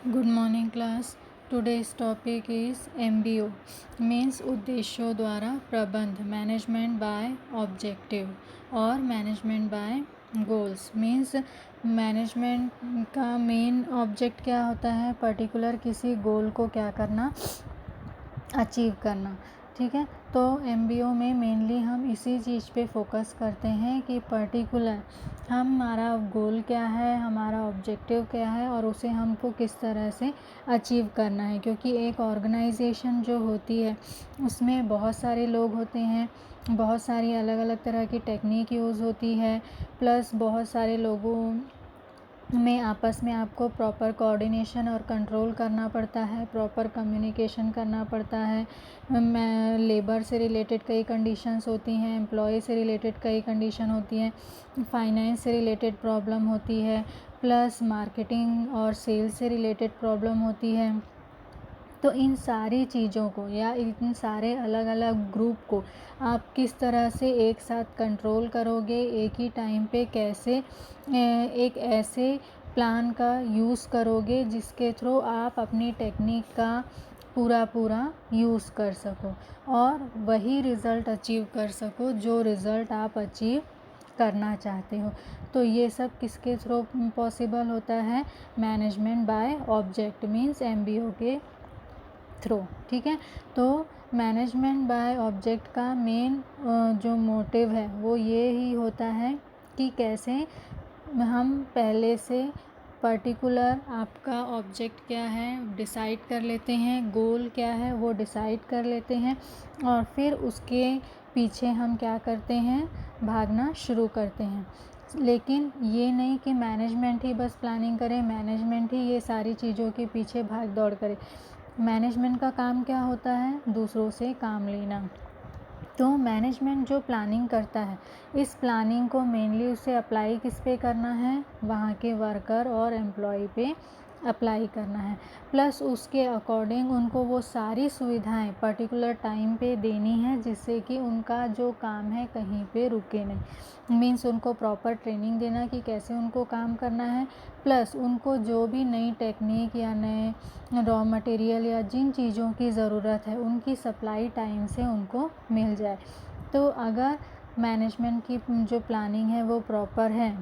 Good morning class. Today's topic is MBO means उद्देश्यों द्वारा प्रबंध, मैनेजमेंट बाय ऑब्जेक्टिव और management by goals. Means management का main object क्या होता है, पर्टिकुलर किसी गोल को क्या करना, अचीव करना। ठीक है, तो MBO में मेनली हम इसी चीज़ पे फोकस करते हैं कि पर्टिकुलर हमारा गोल क्या है, हमारा ऑब्जेक्टिव क्या है और उसे हमको किस तरह से अचीव करना है। क्योंकि एक ऑर्गेनाइजेशन जो होती है उसमें बहुत सारे लोग होते हैं, बहुत सारी अलग अलग तरह की टेक्निक यूज़ होती है, प्लस बहुत सारे लोगों में आपस में आपको प्रॉपर कोऑर्डिनेशन और कंट्रोल करना पड़ता है, प्रॉपर कम्युनिकेशन करना पड़ता है। लेबर से रिलेटेड कई कंडीशंस होती हैं, एम्प्लॉय से रिलेटेड कई कंडीशन होती हैं, फाइनेंस से रिलेटेड प्रॉब्लम होती है, प्लस मार्केटिंग और सेल्स से रिलेटेड प्रॉब्लम होती है। तो इन सारी चीज़ों को या इन सारे अलग अलग ग्रुप को आप किस तरह से एक साथ कंट्रोल करोगे, एक ही टाइम पे कैसे एक ऐसे प्लान का यूज़ करोगे जिसके थ्रू आप अपनी टेक्निक का पूरा यूज़ कर सको और वही रिज़ल्ट अचीव कर सको जो रिज़ल्ट आप अचीव करना चाहते हो। तो ये सब किसके थ्रू पॉसिबल होता है, management by object means MBO के थ्रू। ठीक है, तो मैनेजमेंट बाय ऑब्जेक्ट का मेन जो मोटिव है वो ये ही होता है कि कैसे हम पहले से पर्टिकुलर आपका ऑब्जेक्ट क्या है डिसाइड कर लेते हैं, गोल क्या है वो डिसाइड कर लेते हैं और फिर उसके पीछे हम क्या करते हैं, भागना शुरू करते हैं। लेकिन ये नहीं कि मैनेजमेंट ही बस प्लानिंग करे, मैनेजमेंट ही ये सारी चीज़ों के पीछे भाग दौड़ करे। मैनेजमेंट का काम क्या होता है, दूसरों से काम लेना। तो मैनेजमेंट जो प्लानिंग करता है, इस प्लानिंग को मेनली उसे अप्लाई किस पे करना है, वहाँ के वर्कर और एम्प्लॉय पे अप्लाई करना है। प्लस उसके अकॉर्डिंग उनको वो सारी सुविधाएं पर्टिकुलर टाइम पे देनी है जिससे कि उनका जो काम है कहीं पे रुके नहीं। मीन्स उनको प्रॉपर ट्रेनिंग देना कि कैसे उनको काम करना है, प्लस उनको जो भी नई टेक्निक या नए रॉ मटेरियल या जिन चीज़ों की ज़रूरत है उनकी सप्लाई टाइम से उनको मिल जाए। तो अगर मैनेजमेंट की जो प्लानिंग है वो प्रॉपर है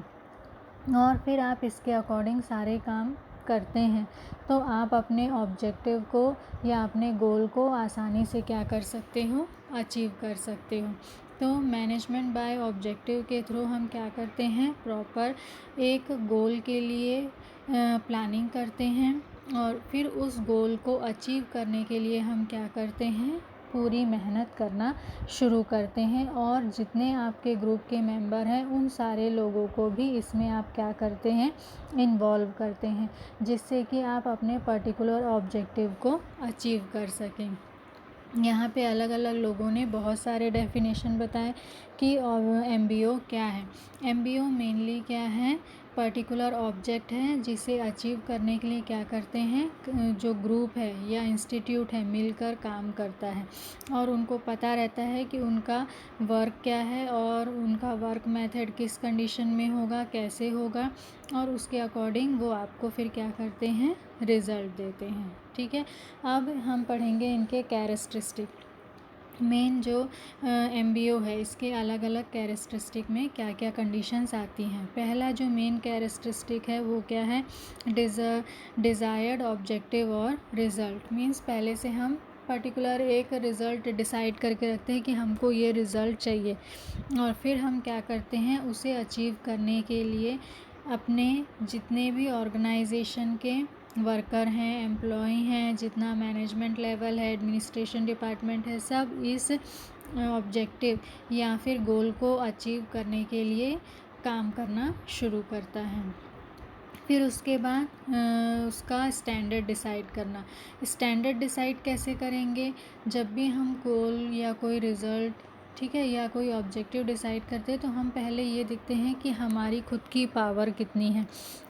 और फिर आप इसके अकॉर्डिंग सारे काम करते हैं तो आप अपने ऑब्जेक्टिव को या अपने गोल को आसानी से क्या कर सकते हो, अचीव कर सकते हो। तो मैनेजमेंट बाय ऑब्जेक्टिव के थ्रू हम क्या करते हैं, प्रॉपर एक गोल के लिए प्लानिंग करते हैं और फिर उस गोल को अचीव करने के लिए हम क्या करते हैं, पूरी मेहनत करना शुरू करते हैं और जितने आपके ग्रुप के मेंबर हैं उन सारे लोगों को भी इसमें आप क्या करते हैं, इन्वॉल्व करते हैं जिससे कि आप अपने पर्टिकुलर ऑब्जेक्टिव को अचीव कर सकें। यहाँ पे अलग अलग लोगों ने बहुत सारे डेफिनेशन बताए कि MBO क्या है। MBO मेनली क्या है, पर्टिकुलर ऑब्जेक्ट है जिसे अचीव करने के लिए क्या करते हैं, जो ग्रुप है या इंस्टीट्यूट है मिलकर काम करता है और उनको पता रहता है कि उनका वर्क क्या है और उनका वर्क मेथड किस कंडीशन में होगा, कैसे होगा और उसके अकॉर्डिंग वो आपको फिर क्या करते हैं, रिज़ल्ट देते हैं। ठीक है, अब हम पढ़ेंगे इनके कैरेक्टरिस्टिक। मेन जो MBO है इसके अलग अलग कैरेक्टरिस्टिक में क्या क्या कंडीशंस आती हैं। पहला जो मेन कैरेक्टरिस्टिक है वो क्या है, डिज़ायर्ड ऑब्जेक्टिव और रिज़ल्ट। मीन्स पहले से हम पर्टिकुलर एक रिज़ल्ट डिसाइड करके रखते हैं कि हमको ये रिज़ल्ट चाहिए और फिर हम क्या करते हैं, उसे अचीव करने के लिए अपने जितने भी ऑर्गेनाइजेशन के वर्कर हैं, एम्प्लॉय हैं, जितना मैनेजमेंट लेवल है, एडमिनिस्ट्रेशन डिपार्टमेंट है, सब इस ऑब्जेक्टिव या फिर गोल को अचीव करने के लिए काम करना शुरू करता है। फिर उसके बाद उसका स्टैंडर्ड डिसाइड करना। स्टैंडर्ड डिसाइड कैसे करेंगे, जब भी हम गोल या कोई रिज़ल्ट ठीक है, या कोई ऑब्जेक्टिव डिसाइड करते हैं तो हम पहले ये देखते हैं कि हमारी खुद की पावर कितनी है,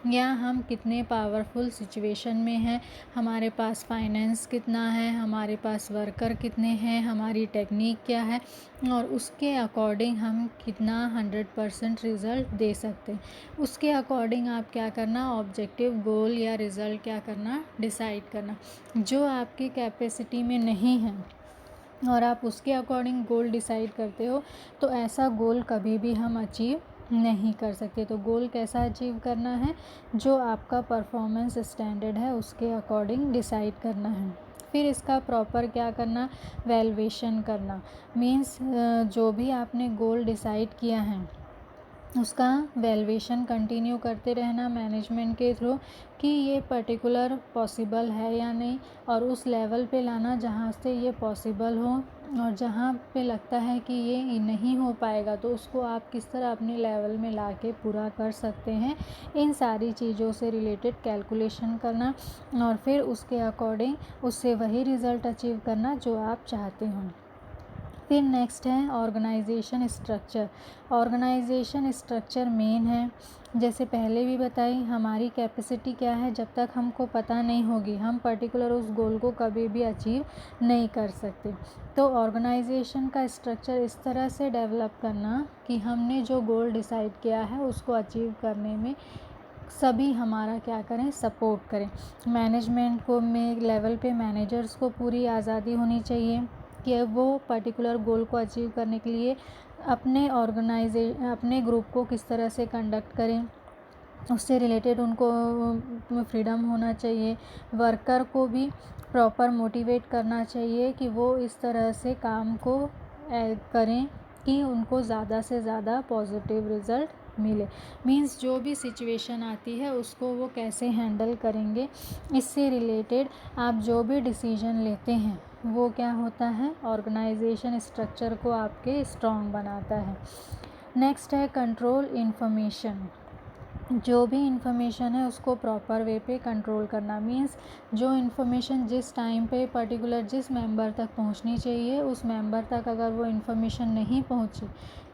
या हम कितने पावरफुल सिचुएशन में हैं, हमारे पास फाइनेंस कितना है, हमारे पास वर्कर कितने हैं, हमारी टेक्निक क्या है, और उसके अकॉर्डिंग हम कितना 100% रिज़ल्ट दे सकते हैं। उसके अकॉर्डिंग आप क्या करना, ऑब्जेक्टिव गोल या रिज़ल्ट क्या करना, डिसाइड करना। जो आपकी कैपेसिटी में नहीं है और आप उसके अकॉर्डिंग गोल डिसाइड करते हो तो ऐसा गोल कभी भी हम अचीव नहीं कर सकते। तो गोल कैसा अचीव करना है, जो आपका परफॉर्मेंस स्टैंडर्ड है उसके अकॉर्डिंग डिसाइड करना है। फिर इसका प्रॉपर क्या करना, वैल्यूएशन करना। मीन्स जो भी आपने गोल डिसाइड किया है उसका वैल्यूएशन कंटिन्यू करते रहना मैनेजमेंट के थ्रू कि ये पर्टिकुलर पॉसिबल है या नहीं, और उस लेवल पे लाना जहाँ से ये पॉसिबल हो, और जहाँ पे लगता है कि ये नहीं हो पाएगा तो उसको आप किस तरह अपने लेवल में ला के पूरा कर सकते हैं। इन सारी चीज़ों से रिलेटेड कैलकुलेशन करना और फिर उसके अकॉर्डिंग उससे वही रिज़ल्ट अचीव करना जो आप चाहते हो। फिर नेक्स्ट है organisation structure. Organisation structure main है, जैसे पहले भी बताई, हमारी कैपेसिटी क्या है जब तक हमको पता नहीं होगी हम पर्टिकुलर उस गोल को कभी भी अचीव नहीं कर सकते। तो ऑर्गेनाइजेशन का स्ट्रक्चर इस तरह से डेवलप करना कि हमने जो गोल डिसाइड किया है उसको अचीव करने में सभी हमारा क्या करें, सपोर्ट करें। मैनेजमेंट को में लेवल पे मैनेजर्स को पूरी आज़ादी होनी चाहिए कि वो पर्टिकुलर गोल को अचीव करने के लिए अपने ग्रुप को किस तरह से कंडक्ट करें, उससे रिलेटेड उनको फ्रीडम होना चाहिए। वर्कर को भी प्रॉपर मोटिवेट करना चाहिए कि वो इस तरह से काम को करें कि उनको ज़्यादा से ज़्यादा पॉजिटिव रिज़ल्ट मिले। मीन्स जो भी सिचुएशन आती है उसको वो कैसे हैंडल करेंगे, इससे रिलेटेड आप जो भी डिसीजन लेते हैं वो क्या होता है, ऑर्गेनाइजेशन स्ट्रक्चर को आपके स्ट्रॉन्ग बनाता है। नेक्स्ट है कंट्रोल इन्फॉर्मेशन। जो भी इन्फॉर्मेशन है उसको प्रॉपर वे पे कंट्रोल करना। मीन्स जो इन्फॉर्मेशन जिस टाइम पे पर्टिकुलर जिस मेंबर तक पहुंचनी चाहिए उस मेंबर तक अगर वो इन्फॉर्मेशन नहीं पहुंची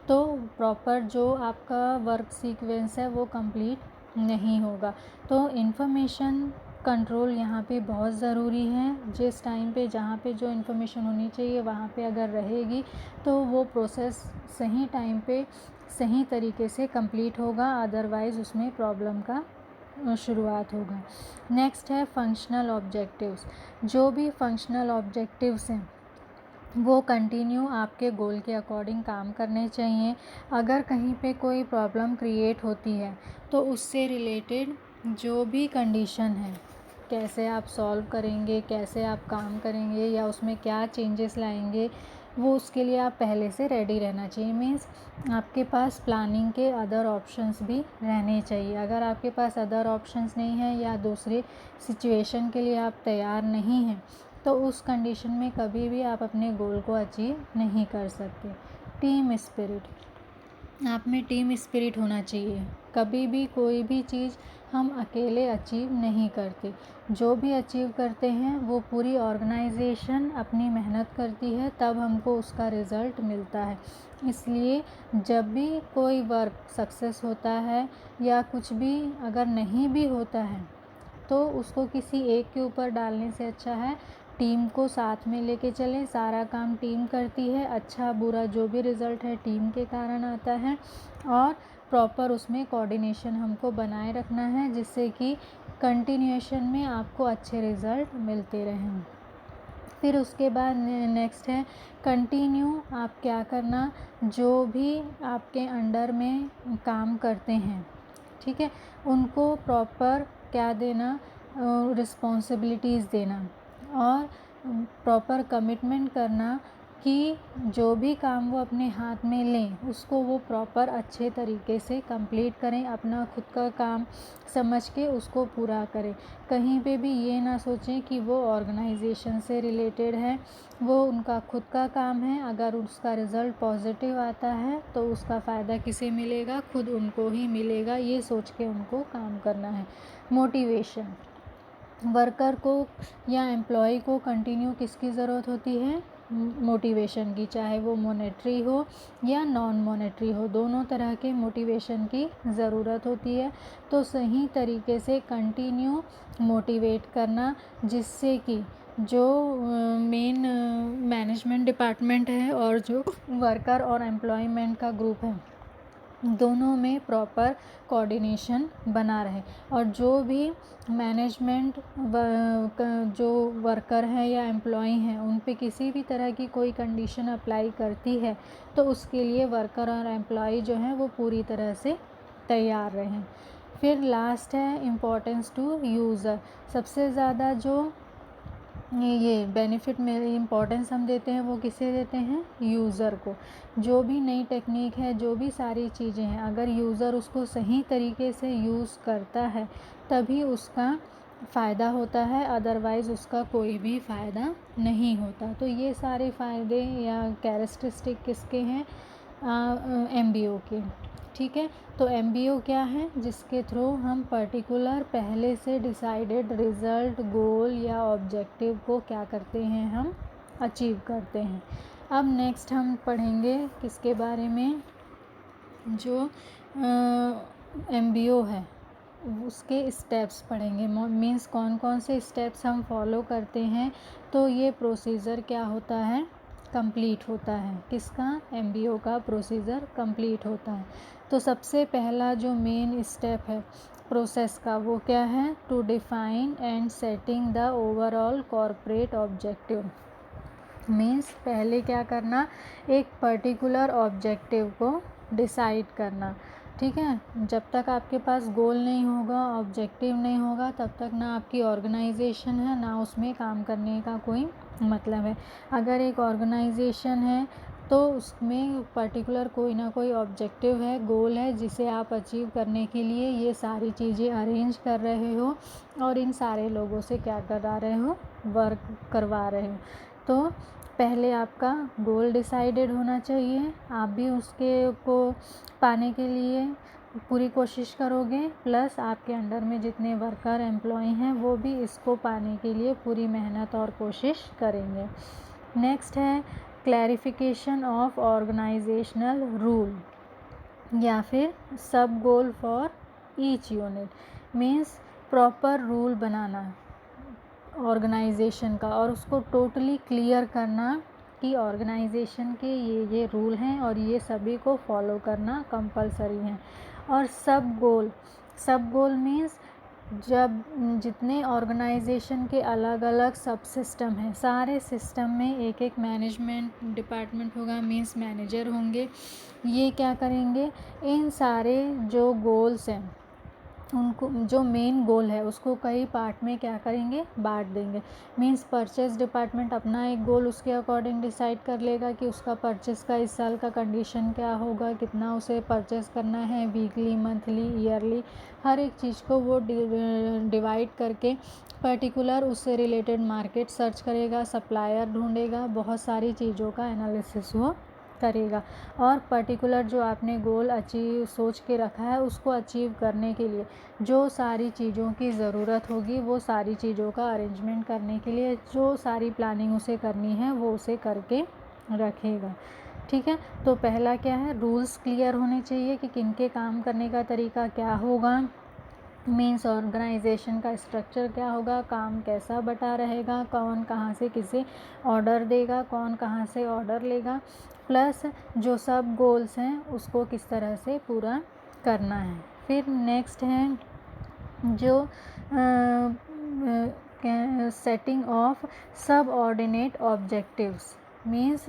तो प्रॉपर जो आपका वर्क सीक्वेंस है वो कंप्लीट नहीं होगा। तो इन्फॉर्मेशन कंट्रोल यहाँ पे बहुत ज़रूरी है। जिस टाइम पे जहाँ पे जो इन्फॉर्मेशन होनी चाहिए वहाँ पे अगर रहेगी तो वो प्रोसेस सही टाइम पे सही तरीके से कंप्लीट होगा, अदरवाइज़ उसमें प्रॉब्लम का शुरुआत होगा। नेक्स्ट है फंक्शनल ऑब्जेक्टिव्स। जो भी फंक्शनल ऑब्जेक्टिव्स हैं वो कंटिन्यू आपके गोल के अकॉर्डिंग काम करने चाहिए। अगर कहीं पे कोई प्रॉब्लम क्रिएट होती है तो उससे रिलेटेड जो भी कंडीशन है कैसे आप सॉल्व करेंगे, कैसे आप काम करेंगे या उसमें क्या चेंजेस लाएंगे, वो उसके लिए आप पहले से रेडी रहना चाहिए। मीन्स आपके पास प्लानिंग के अदर ऑप्शंस भी रहने चाहिए। अगर आपके पास अदर ऑप्शंस नहीं है या दूसरे सिचुएशन के लिए आप तैयार नहीं हैं तो उस कंडीशन में कभी भी आप अपने गोल को अचीव नहीं कर सकते। टीम स्पिरिट, आप में टीम स्पिरिट होना चाहिए। कभी भी कोई भी चीज़ हम अकेले अचीव नहीं करते। जो भी अचीव करते हैं वो पूरी ऑर्गेनाइजेशन अपनी मेहनत करती है, तब हमको उसका रिज़ल्ट मिलता है। इसलिए जब भी कोई वर्क सक्सेस होता है या कुछ भी अगर नहीं भी होता है तो उसको किसी एक के ऊपर डालने से अच्छा है टीम को साथ में लेके चलें। सारा काम टीम करती है, अच्छा बुरा जो भी रिज़ल्ट है टीम के कारण आता है, और प्रॉपर उसमें कोऑर्डिनेशन हमको बनाए रखना है जिससे कि कंटिन्यूएशन में आपको अच्छे रिज़ल्ट मिलते रहें। फिर उसके बाद नेक्स्ट है कंटिन्यू आप क्या करना, जो भी आपके अंडर में काम करते हैं, ठीक है, उनको प्रॉपर क्या देना, रिस्पॉन्सिबिलिटीज़ देना और प्रॉपर कमिटमेंट करना कि जो भी काम वो अपने हाथ में लें उसको वो प्रॉपर अच्छे तरीके से कंप्लीट करें, अपना खुद का काम समझ के उसको पूरा करें। कहीं पे भी ये ना सोचें कि वो ऑर्गेनाइजेशन से रिलेटेड है, वो उनका खुद का काम है। अगर उसका रिज़ल्ट पॉजिटिव आता है तो उसका फ़ायदा किसे मिलेगा, खुद उनको ही मिलेगा। ये सोच के उनको काम करना है। मोटिवेशन, वर्कर को या एम्प्लॉय को कंटिन्यू किसकी ज़रूरत होती है, मोटिवेशन की, चाहे वो मॉनेटरी हो या नॉन मॉनेटरी हो, दोनों तरह के मोटिवेशन की ज़रूरत होती है। तो सही तरीके से कंटिन्यू मोटिवेट करना, जिससे कि जो मेन मैनेजमेंट डिपार्टमेंट है और जो वर्कर और एम्प्लॉयमेंट का ग्रुप है, दोनों में प्रॉपर कोऑर्डिनेशन बना रहे। और जो भी मैनेजमेंट जो वर्कर है या एम्प्लॉय हैं उन पे किसी भी तरह की कोई कंडीशन अप्लाई करती है, तो उसके लिए वर्कर और एम्प्लॉय जो हैं वो पूरी तरह से तैयार रहें। फिर लास्ट है इम्पोर्टेंस टू यूज़र। सबसे ज़्यादा जो ये बेनिफिट में इम्पोर्टेंस हम देते हैं वो किसे देते हैं? यूज़र को। जो भी नई टेक्निक है, जो भी सारी चीज़ें हैं, अगर यूज़र उसको सही तरीके से यूज़ करता है तभी उसका फ़ायदा होता है, अदरवाइज़ उसका कोई भी फ़ायदा नहीं होता। तो ये सारे फ़ायदे या कैरेक्टरिस्टिक किसके हैं? MBO के। ठीक है, तो MBO क्या है? जिसके थ्रू हम पर्टिकुलर पहले से डिसाइडेड रिज़ल्ट, गोल या ऑब्जेक्टिव को क्या करते हैं? हम अचीव करते हैं। अब नेक्स्ट हम पढ़ेंगे किसके बारे में? जो MBO है उसके स्टेप्स पढ़ेंगे। मीन्स कौन कौन से स्टेप्स हम फॉलो करते हैं तो ये प्रोसीजर क्या होता है? कंप्लीट होता है। किसका? MBO का प्रोसीजर कंप्लीट होता है। तो सबसे पहला जो मेन स्टेप है प्रोसेस का वो क्या है? To define and setting the overall corporate objective. Means पहले क्या करना? एक पर्टिकुलर ऑब्जेक्टिव को डिसाइड करना। ठीक है, जब तक आपके पास गोल नहीं होगा, ऑब्जेक्टिव नहीं होगा, तब तक ना आपकी ऑर्गेनाइजेशन है ना उसमें काम करने का कोई मतलब है। अगर एक ऑर्गेनाइजेशन है तो उसमें पर्टिकुलर कोई ना कोई ऑब्जेक्टिव है, गोल है, जिसे आप अचीव करने के लिए ये सारी चीज़ें अरेंज कर रहे हो और इन सारे लोगों से क्या करा रहे हो? वर्क करवा रहे हो। तो पहले आपका गोल डिसाइडेड होना चाहिए, आप भी उसके को पाने के लिए पूरी कोशिश करोगे, प्लस आपके अंडर में जितने वर्कर एम्प्लॉय हैं वो भी इसको पाने के लिए पूरी मेहनत और कोशिश करेंगे। नेक्स्ट है क्लैरिफिकेशन ऑफ ऑर्गेनाइजेशनल रूल या फिर सब goal for each unit. Means proper rule बनाना ऑर्गेनाइजेशन का और उसको टोटली क्लियर करना कि ऑर्गेनाइजेशन के ये रूल हैं और ये सभी को फॉलो करना कंपलसरी है। और सब गोल मीन्स जब जितने ऑर्गेनाइजेशन के अलग अलग सब सिस्टम हैं, सारे सिस्टम में एक एक मैनेजमेंट डिपार्टमेंट होगा, मीन्स मैनेजर होंगे। ये क्या करेंगे? इन सारे जो गोल्स हैं उनको, जो मेन गोल है उसको कई पार्ट में क्या करेंगे? बांट देंगे। मींस परचेस डिपार्टमेंट अपना एक गोल उसके अकॉर्डिंग डिसाइड कर लेगा कि उसका परचेस का इस साल का कंडीशन क्या होगा, कितना उसे परचेस करना है, वीकली, मंथली, ईयरली, हर एक चीज़ को वो डिवाइड करके पर्टिकुलर उससे रिलेटेड मार्केट सर्च करेगा, सप्लायर ढूंढेगा, बहुत सारी चीज़ों का एनालिसिस वो करेगा। और पर्टिकुलर जो आपने गोल अचीव सोच के रखा है उसको अचीव करने के लिए जो सारी चीज़ों की ज़रूरत होगी, वो सारी चीज़ों का अरेंजमेंट करने के लिए जो सारी प्लानिंग उसे करनी है वो उसे करके रखेगा। ठीक है, तो पहला क्या है? रूल्स क्लियर होने चाहिए कि किनके काम करने का तरीका क्या होगा, मीन्स ऑर्गेनाइजेशन का स्ट्रक्चर क्या होगा, काम कैसा बटा रहेगा, कौन कहाँ से किसे ऑर्डर देगा, कौन कहाँ से ऑर्डर लेगा, प्लस जो सब गोल्स हैं उसको किस तरह से पूरा करना है। फिर नेक्स्ट है जो सेटिंग ऑफ सब ऑर्डिनेट ऑब्जेक्टिव्स। मीन्स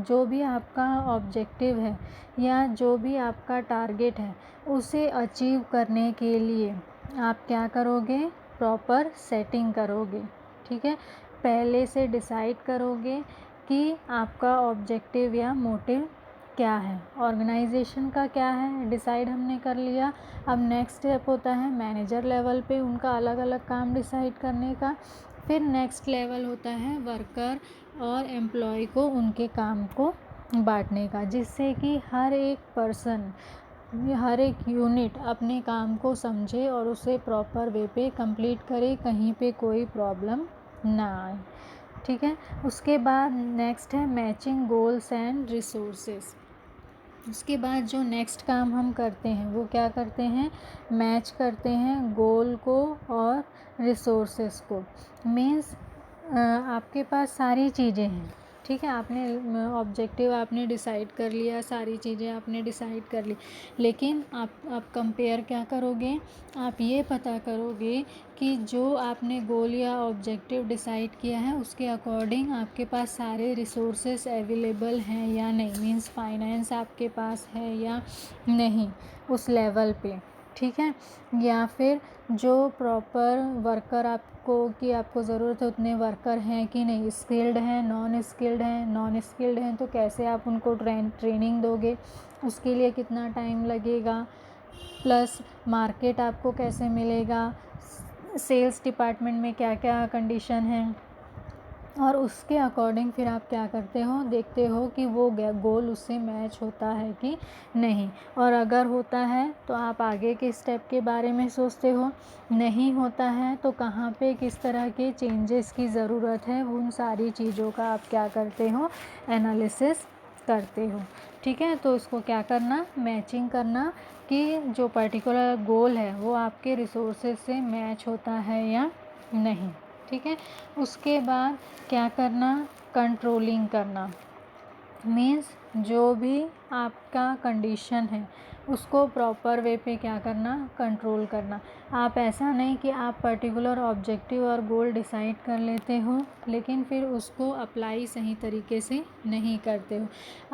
जो भी आपका ऑब्जेक्टिव है या जो भी आपका टारगेट है उसे अचीव करने के लिए आप क्या करोगे? प्रॉपर सेटिंग करोगे। ठीक है, पहले से डिसाइड करोगे कि आपका ऑब्जेक्टिव या मोटिव क्या है। ऑर्गेनाइजेशन का क्या है डिसाइड हमने कर लिया। अब नेक्स्ट स्टेप होता है मैनेजर लेवल पे उनका अलग अलग काम डिसाइड करने का। फिर नेक्स्ट लेवल होता है वर्कर और एम्प्लॉय को उनके काम को बांटने का, जिससे कि हर एक पर्सन, हर एक यूनिट अपने काम को समझे और उसे प्रॉपर वे पे कंप्लीट करे, कहीं पे कोई प्रॉब्लम ना आए। ठीक है। उसके बाद नेक्स्ट है मैचिंग गोल्स एंड रिसोर्सेज। उसके बाद जो नेक्स्ट काम हम करते हैं वो क्या करते हैं, मैच करते हैं गोल को और रिसोर्सेस को। मीन्स आपके पास सारी चीज़ें हैं, ठीक है, आपने ऑब्जेक्टिव आपने डिसाइड कर लिया, सारी चीज़ें आपने डिसाइड कर ली, लेकिन आप कंपेयर क्या करोगे, आप ये पता करोगे कि जो आपने गोल या ऑब्जेक्टिव डिसाइड किया है उसके अकॉर्डिंग आपके पास सारे रिसोर्सेस अवेलेबल हैं या नहीं, मीन्स फाइनेंस आपके पास है या नहीं उस लेवल पे, ठीक है। या फिर जो प्रॉपर वर्कर आपको ज़रूरत है उतने वर्कर हैं कि नहीं, स्किल्ड हैं, नॉन स्किल्ड हैं तो कैसे आप उनको ट्रेनिंग दोगे, उसके लिए कितना टाइम लगेगा, प्लस मार्केट आपको कैसे मिलेगा, सेल्स डिपार्टमेंट में क्या क्या कंडीशन है, और उसके अकॉर्डिंग फिर आप क्या करते हो, देखते हो कि वो गोल उससे मैच होता है कि नहीं, और अगर होता है तो आप आगे के स्टेप के बारे में सोचते हो, नहीं होता है तो कहाँ पे किस तरह के चेंजेस की ज़रूरत है, उन सारी चीज़ों का आप क्या करते हो, एनालिसिस करते हो, ठीक है। तो इसको क्या करना, मैचिंग करना कि जो पर्टिकुलर गोल है वो आपके रिसोर्सेज से मैच होता है या नहीं, ठीक है। उसके बाद क्या करना, कंट्रोलिंग करना। मीन्स जो भी आपका कंडीशन है उसको प्रॉपर वे पे क्या करना, कंट्रोल करना। आप ऐसा नहीं कि आप पर्टिकुलर ऑब्जेक्टिव और गोल डिसाइड कर लेते हो लेकिन फिर उसको अप्लाई सही तरीके से नहीं करते हो।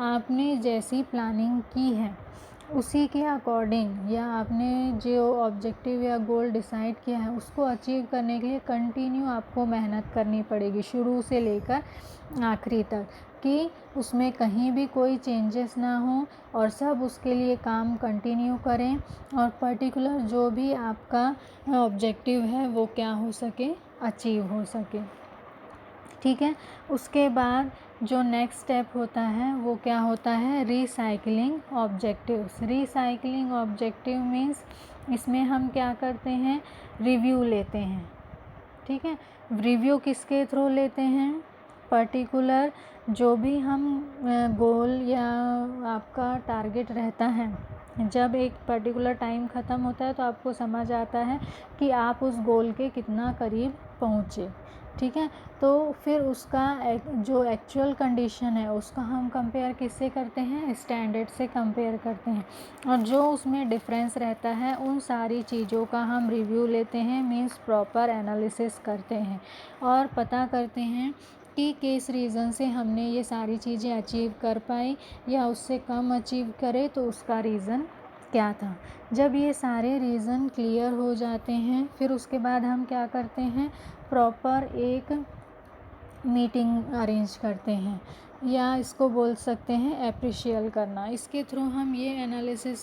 आपने जैसी प्लानिंग की है उसी के अकॉर्डिंग, या आपने जो ऑब्जेक्टिव या गोल डिसाइड किया है उसको अचीव करने के लिए कंटिन्यू आपको मेहनत करनी पड़ेगी शुरू से लेकर आखिरी तक, कि उसमें कहीं भी कोई चेंजेस ना हो और सब उसके लिए काम कंटिन्यू करें और पर्टिकुलर जो भी आपका ऑब्जेक्टिव है वो क्या हो सके, अचीव हो सके, ठीक है। उसके बाद जो नेक्स्ट स्टेप होता है वो क्या होता है, recycling objectives. Recycling objective means इसमें हम क्या करते हैं, रिव्यू लेते हैं, ठीक है। रिव्यू किसके थ्रू लेते हैं, पर्टिकुलर जो भी हम गोल या आपका टारगेट रहता है, जब एक पर्टिकुलर टाइम ख़त्म होता है तो आपको समझ आता है कि आप उस गोल के कितना करीब पहुँचे, ठीक है। तो फिर उसका जो एक्चुअल कंडीशन है उसका हम कंपेयर किससे करते हैं, स्टैंडर्ड से कंपेयर करते हैं, और जो उसमें डिफरेंस रहता है उन सारी चीज़ों का हम रिव्यू लेते हैं, मीन्स प्रॉपर एनालिसिस करते हैं और पता करते हैं कि किस रीज़न से हमने ये सारी चीज़ें अचीव कर पाई या उससे कम अचीव करे तो उसका रीज़न क्या था। जब ये सारे रीज़न क्लियर हो जाते हैं फिर उसके बाद हम क्या करते हैं, प्रॉपर एक मीटिंग अरेंज करते हैं, या इसको बोल सकते हैं अप्रिशिएट करना। इसके थ्रू हम ये एनालिसिस